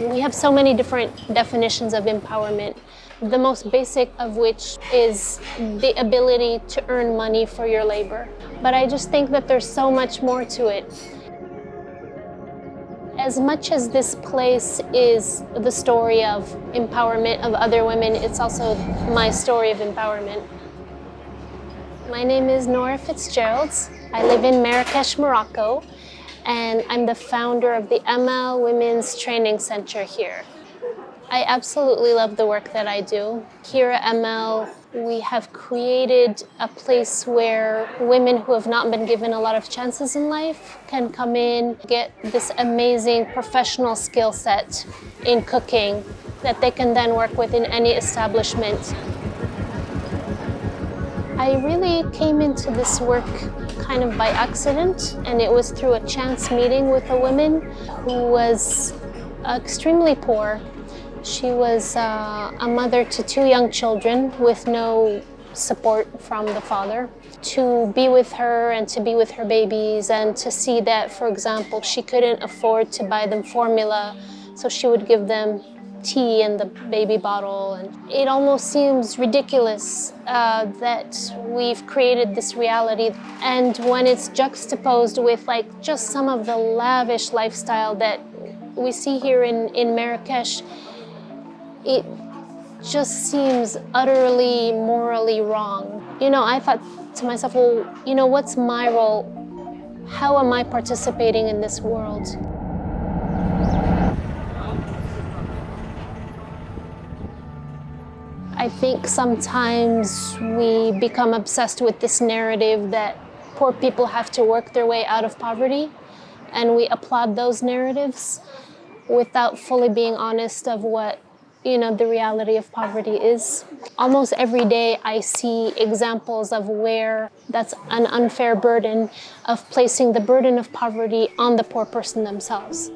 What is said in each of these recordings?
We have so many different definitions of empowerment, the most basic of which is the ability to earn money for your labor. But I just think that there's so much more to it. As much as this place is the story of empowerment of other women, it's also my story of empowerment. My name is Nora Fitzgerald. I live in Marrakesh, Morocco, and I'm the founder of the Amal Women's Training Center here. I absolutely love the work that I do. Here at Amal, we have created a place where women who have not been given a lot of chances in life can come in, get this amazing professional skill set in cooking that they can then work with in any establishment. I really came into this work kind of by accident, and it was through a chance meeting with a woman who was extremely poor. She was a mother to 2 young children with no support from the father. To be with her and to be with her babies and to see that, for example, she couldn't afford to buy them formula, so she would give them tea in the baby bottle. And it almost seems ridiculous that we've created this reality. And when it's juxtaposed with like just some of the lavish lifestyle that we see here in Marrakesh, it just seems utterly morally wrong. I thought to myself, well, what's my role? How am I participating in this world? I think sometimes we become obsessed with this narrative that poor people have to work their way out of poverty, and we applaud those narratives without fully being honest of what the reality of poverty is. Almost every day I see examples of where that's an unfair burden of placing the burden of poverty on the poor person themselves.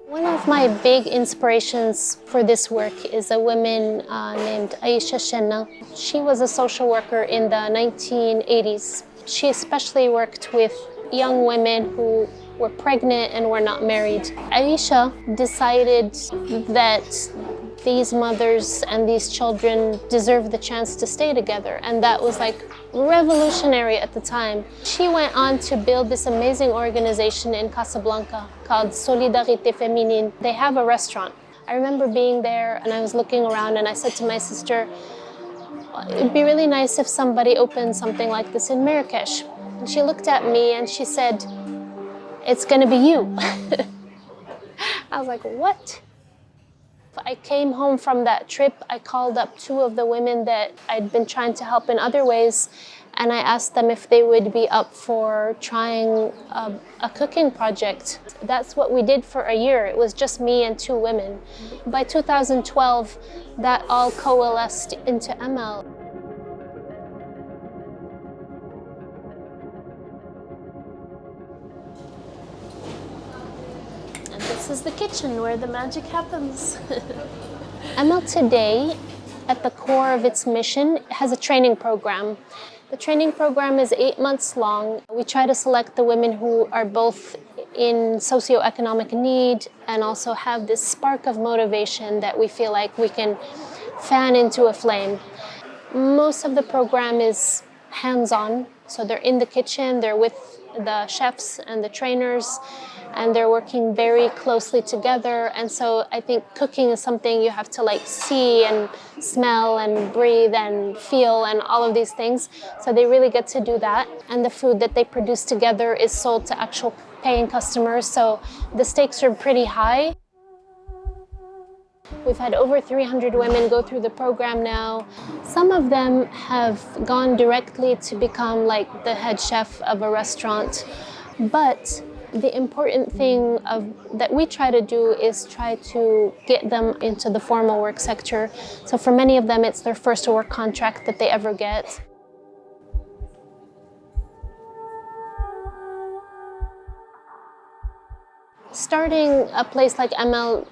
One of my big inspirations for this work is a woman named Aïcha Chenn. She was a social worker in the 1980s. She especially worked with young women who were pregnant and were not married. Aïcha decided that these mothers and these children deserve the chance to stay together, and that was like revolutionary at the time. She went on to build this amazing organization in Casablanca called Solidarité Féminine. They have a restaurant. I remember being there and I was looking around and I said to my sister, it'd be really nice if somebody opened something like this in Marrakesh. And she looked at me and she said, it's gonna be you. I was like, what? I came home from that trip. I called up 2 of the women that I'd been trying to help in other ways, and I asked them if they would be up for trying a cooking project. That's what we did for a year. It was just me and 2 women. By 2012, that all coalesced into Amal. This is the kitchen where the magic happens. Amal today, at the core of its mission, has a training program. The training program is 8 months long. We try to select the women who are both in socioeconomic need and also have this spark of motivation that we feel like we can fan into a flame. Most of the program is hands-on, so they're in the kitchen, they're with the chefs and the trainers, and they're working very closely together. And so I think cooking is something you have to see and smell and breathe and feel and all of these things. So they really get to do that. And the food that they produce together is sold to actual paying customers. So the stakes are pretty high. We've had over 300 women go through the program now. Some of them have gone directly to become the head chef of a restaurant. But the important thing that we try to do is try to get them into the formal work sector. So for many of them, it's their first work contract that they ever get. Starting a place like Amal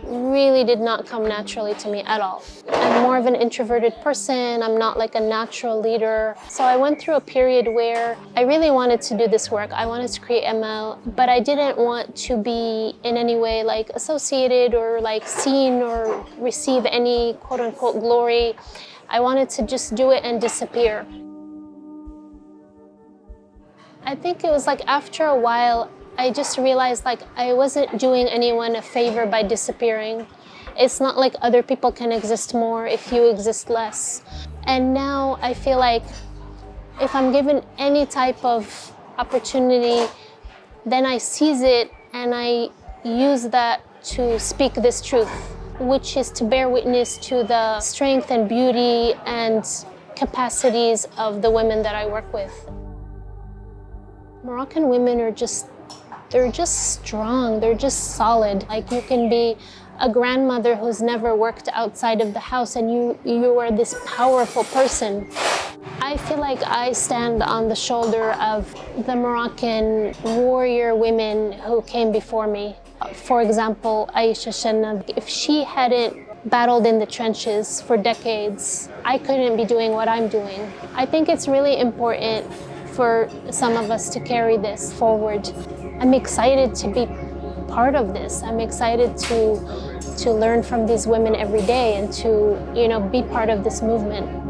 really did not come naturally to me at all. I'm more of an introverted person. I'm not like a natural leader. So I went through a period where I really wanted to do this work. I wanted to create Amal, but I didn't want to be in any way like associated or like seen or receive any quote unquote glory. I wanted to just do it and disappear. I think it was like after a while, I just realized like I wasn't doing anyone a favor by disappearing. It's not like other people can exist more if you exist less. And now I feel like if I'm given any type of opportunity, then I seize it and I use that to speak this truth, which is to bear witness to the strength and beauty and capacities of the women that I work with. Moroccan women are they're just strong, they're just solid. Like you can be a grandmother who's never worked outside of the house and you are this powerful person. I feel like I stand on the shoulder of the Moroccan warrior women who came before me. For example, Aïcha Chenn, if she hadn't battled in the trenches for decades, I couldn't be doing what I'm doing. I think it's really important for some of us to carry this forward. I'm excited to be part of this. I'm excited to learn from these women every day and to, be part of this movement.